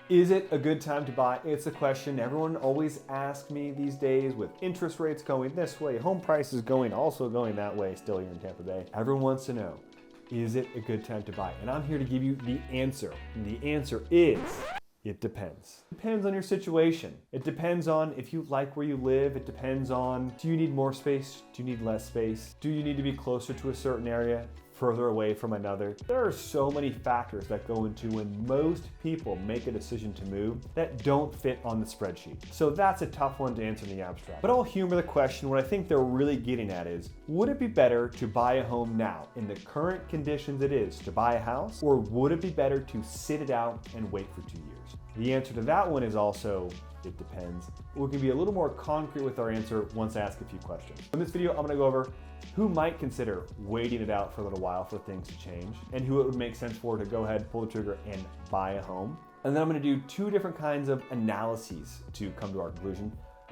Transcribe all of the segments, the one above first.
Is it a good time to buy? It's a question everyone always asks me these days with interest rates going this way, home prices also going that way still here in Tampa Bay. Everyone wants to know, is it a good time to buy? And I'm here to give you the answer. And the answer is, it depends. It depends on your situation. It depends on if you like where you live. It depends on, do you need more space? Do you need less space? Do you need to be closer to a certain area? Further away from another? There are so many factors that go into when most people make a decision to move that don't fit on the spreadsheet. So that's a tough one to answer in the abstract. But I'll humor the question. What I think they're really getting at is, would it be better to buy a home now in the current conditions it is to buy a house, or would it be better to sit it out and wait for 2 years? The answer to that one is also, it depends. We can be a little more concrete with our answer once I ask a few questions. In this video, I'm gonna go over who might consider waiting it out for a little while for things to change, and who it would make sense for to go ahead, pull the trigger, and buy a home. And then I'm gonna do two different kinds of analyses to come to our conclusion.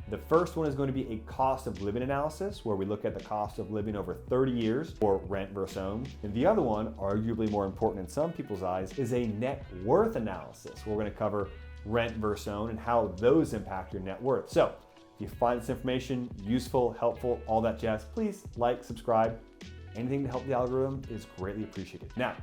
The first one is going to be a cost of living analysis, where we look at the cost of living over 30 years for rent versus own. And the other one, arguably more important in some people's eyes, is a net worth analysis, where we're gonna cover rent versus own and how those impact your net worth. So if you find this information useful, helpful, all that jazz, please like, subscribe. Anything to help the algorithm is greatly appreciated. Now,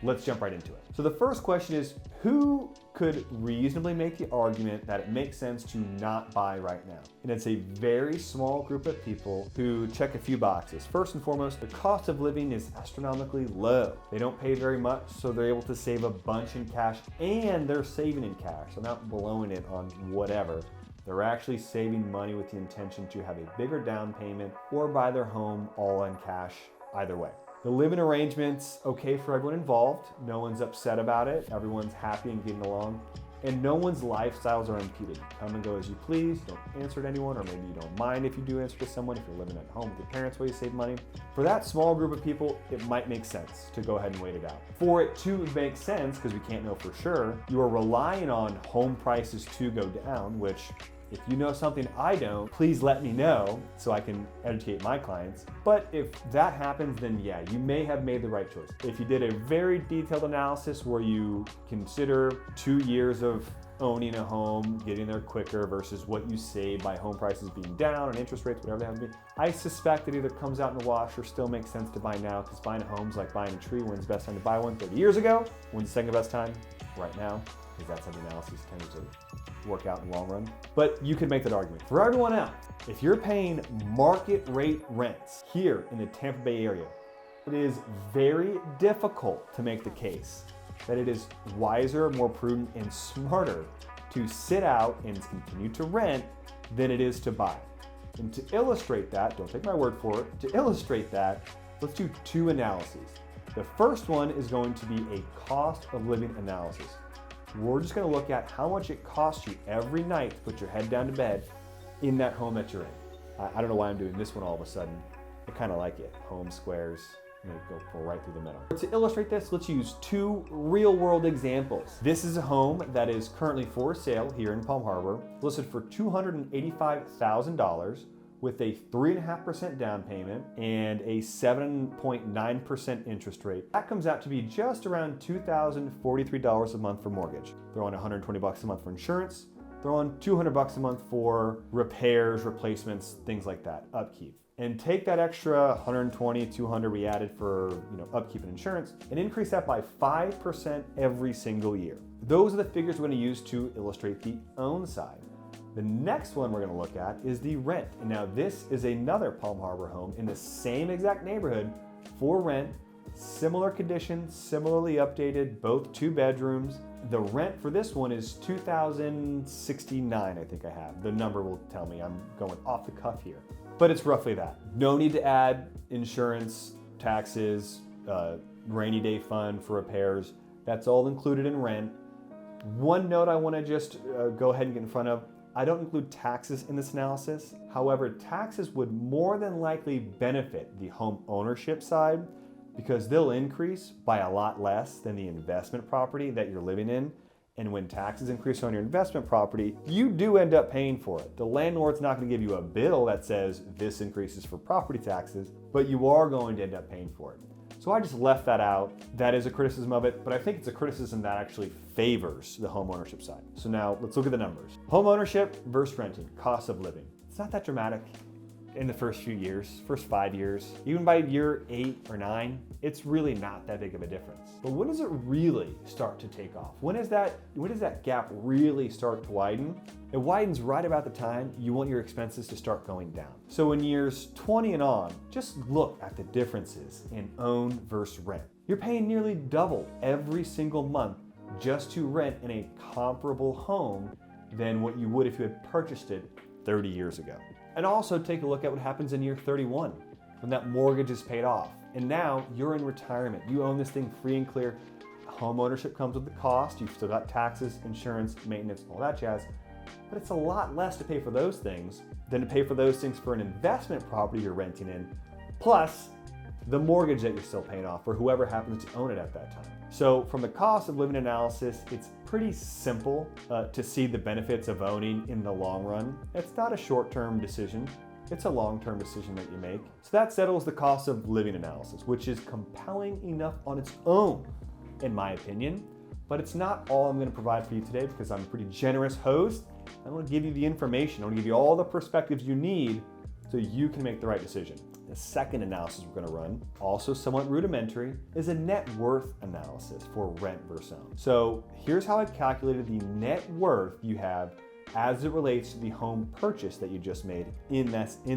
let's jump right into it. So the first question is, who could reasonably make the argument that it makes sense to not buy right now? And it's a very small group of people who check a few boxes. First and foremost, the cost of living is astronomically low. They don't pay very much, so they're able to save a bunch in cash, and they're saving in cash. They're not blowing it on whatever. They're actually saving money with the intention to have a bigger down payment or buy their home all in cash, either way. The living arrangement's okay for everyone involved. No one's upset about it. Everyone's happy and getting along. And no one's lifestyles are impeded. Come and go as you please. Don't answer to anyone, or maybe you don't mind if you do answer to someone if you're living at home with your parents while you save money. For that small group of people, it might make sense to go ahead and wait it out. For it to make sense, because we can't know for sure, you are relying on home prices to go down, which, if you know something I don't, please let me know so I can educate my clients. But if that happens, then yeah, you may have made the right choice. If you did a very detailed analysis where you consider 2 years of owning a home, getting there quicker versus what you save by home prices being down and interest rates, whatever they have to be, I suspect it either comes out in the wash or still makes sense to buy now, because buying a home is like buying a tree. When's the best time to buy one? 30 years ago. When's the second best time? Right now, because that's how the analysis tends to work out in the long run. But you could make that argument. For everyone else, if you're paying market rate rents here in the Tampa Bay area, it is very difficult to make the case that it is wiser, more prudent, and smarter to sit out and continue to rent than it is to buy. And to illustrate that, don't take my word for it, to illustrate that, let's do two analyses. The first one is going to be a cost of living analysis. We're just gonna look at how much it costs you every night to put your head down to bed in that home that you're in. I don't know why I'm doing this one all of a sudden. I kind of like it. Home squares, go pull right through the middle. To illustrate this, let's use two real world examples. This is a home that is currently for sale here in Palm Harbor, listed for $285,000 with a 3.5% down payment and a 7.9% interest rate. That comes out to be just around $2,043 a month for mortgage. Throw on $120 a month for insurance. Throw on $200 a month for repairs, replacements, things like that, upkeep. And take that extra 120, 200 we added for upkeep and insurance, and increase that by 5% every single year. Those are the figures we're going to use to illustrate the own side. The next one we're going to look at is the rent. And now this is another Palm Harbor home in the same exact neighborhood for rent, similar conditions, similarly updated, both 2 bedrooms. The rent for this one is $2,069, I think I have. The number will tell me, I'm going off the cuff here. But it's roughly that. No need to add insurance, taxes, rainy day fund for repairs. That's all included in rent. One note I want to just go ahead and get in front of. I don't include taxes in this analysis. However, taxes would more than likely benefit the home ownership side because they'll increase by a lot less than the investment property that you're living in. And when taxes increase on your investment property, you do end up paying for it. The landlord's not going to give you a bill that says this increases for property taxes, but you are going to end up paying for it. So I just left that out. That is a criticism of it, but I think it's a criticism that actually favors the home ownership side. So now let's look at the numbers. Home ownership versus renting, cost of living. It's not that dramatic in the first few years, first 5 years. Even by year 8 or 9, it's really not that big of a difference. But when does it really start to take off? When does that gap really start to widen? It widens right about the time you want your expenses to start going down. So in years 20 and on, just look at the differences in own versus rent. You're paying nearly double every single month just to rent in a comparable home than what you would if you had purchased it 30 years ago. And also take a look at what happens in year 31 when that mortgage is paid off. And now you're in retirement. You own this thing free and clear. Home ownership comes with the cost. You've still got taxes, insurance, maintenance, all that jazz. But it's a lot less to pay for those things than to pay for those things for an investment property you're renting in, plus the mortgage that you're still paying off for whoever happens to own it at that time. So from the cost of living analysis, it's pretty simple to see the benefits of owning in the long run. It's not a short-term decision. It's a long-term decision that you make. So that settles the cost of living analysis, which is compelling enough on its own, in my opinion. But it's not all I'm going to provide for you today because I'm a pretty generous host. I want to give you the information. I want to give you all the perspectives you need so you can make the right decision. The second analysis we're going to run, also somewhat rudimentary, is a net worth analysis for rent versus own. So here's how I calculated the net worth you have as it relates to the home purchase that you just made in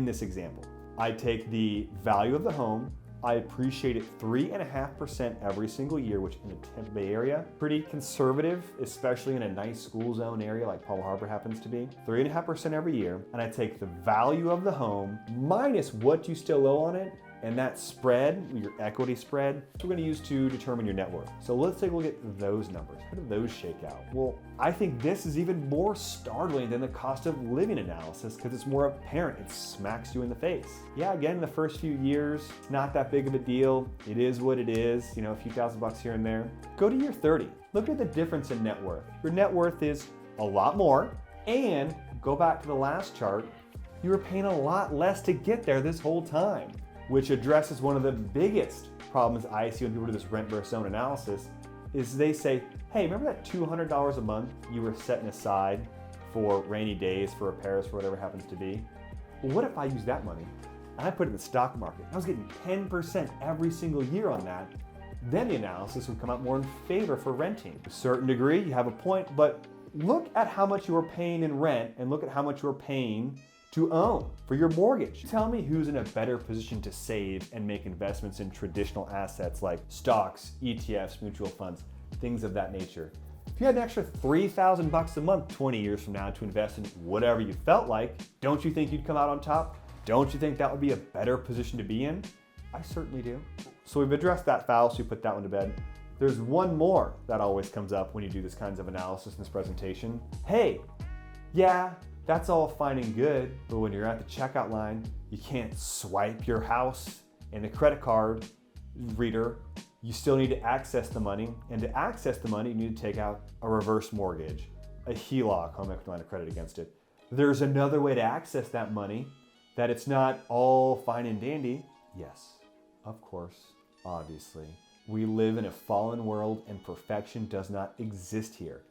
this example. I take the value of the home, I appreciate it 3.5% every single year, which in the Tampa Bay area, pretty conservative, especially in a nice school zone area like Palm Harbor happens to be, 3.5% every year. And I take the value of the home minus what you still owe on it, and that spread, your equity spread, we're going to use to determine your net worth. So let's take a look at those numbers. How do those shake out? Well, I think this is even more startling than the cost of living analysis because it's more apparent. It smacks you in the face. Yeah, again, the first few years, it's not that big of a deal. It is what it is, you know, a few $1,000 here and there. Go to year 30. Look at the difference in net worth. Your net worth is a lot more, and go back to the last chart, you were paying a lot less to get there this whole time, which addresses one of the biggest problems I see when people do this rent versus own analysis, is they say, hey, remember that $200 a month you were setting aside for rainy days, for repairs, for whatever it happens to be? Well, what if I use that money and I put it in the stock market? I was getting 10% every single year on that. Then the analysis would come out more in favor for renting. To a certain degree, you have a point, but look at how much you were paying in rent and look at how much you were paying to own for your mortgage. Tell me who's in a better position to save and make investments in traditional assets like stocks, ETFs, mutual funds, things of that nature. If you had an extra $3,000 a month 20 years from now to invest in whatever you felt like, don't you think you'd come out on top? Don't you think that would be a better position to be in? I certainly do. So we've addressed that foul, so we put that one to bed. There's one more that always comes up when you do this kinds of analysis in this presentation. Hey, yeah, that's all fine and good, but when you're at the checkout line, you can't swipe your house in the credit card reader. You still need to access the money, and to access the money, you need to take out a reverse mortgage, a HELOC, home equity line of credit against it. There's another way to access that money, that it's not all fine and dandy. Yes, of course, obviously. We live in a fallen world and perfection does not exist here.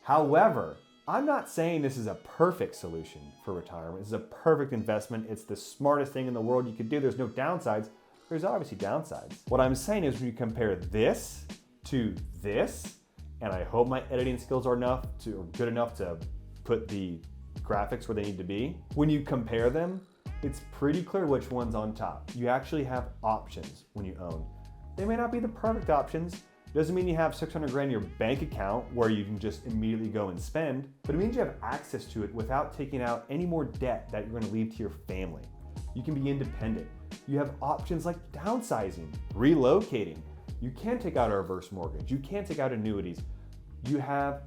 However, I'm not saying this is a perfect solution for retirement. This is a perfect investment. It's the smartest thing in the world you could do. There's no downsides. There's obviously downsides. What I'm saying is when you compare this to this, and I hope my editing skills are good enough to put the graphics where they need to be. When you compare them, it's pretty clear which one's on top. You actually have options when you own. They may not be the perfect options. Doesn't mean you have 600 grand in your bank account where you can just immediately go and spend, but it means you have access to it without taking out any more debt that you're going to leave to your family. You can be independent. You have options like downsizing, relocating. You can take out a reverse mortgage. You can take out annuities. You have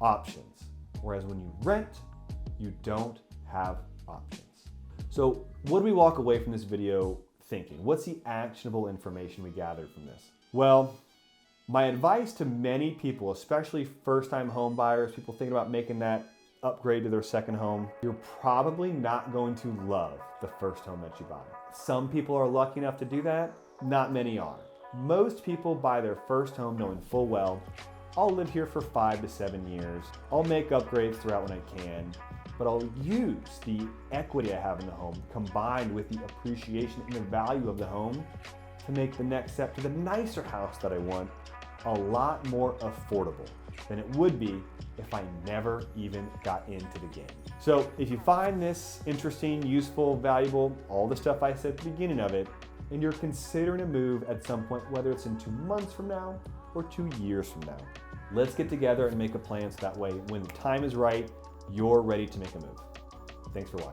options. Whereas when you rent, you don't have options. So what do we walk away from this video thinking? What's the actionable information we gathered from this? Well, my advice to many people, especially first-time home buyers, people thinking about making that upgrade to their second home, you're probably not going to love the first home that you buy. Some people are lucky enough to do that, not many are. Most people buy their first home knowing full well, I'll live here for 5 to 7 years. I'll make upgrades throughout when I can, but I'll use the equity I have in the home combined with the appreciation and the value of the home to make the next step to the nicer house that I want a lot more affordable than it would be if I never even got into the game. So if you find this interesting, useful, valuable, all the stuff I said at the beginning of it, and you're considering a move at some point, whether it's in 2 months from now or 2 years from now, let's get together and make a plan so that way when the time is right, you're ready to make a move. Thanks for watching.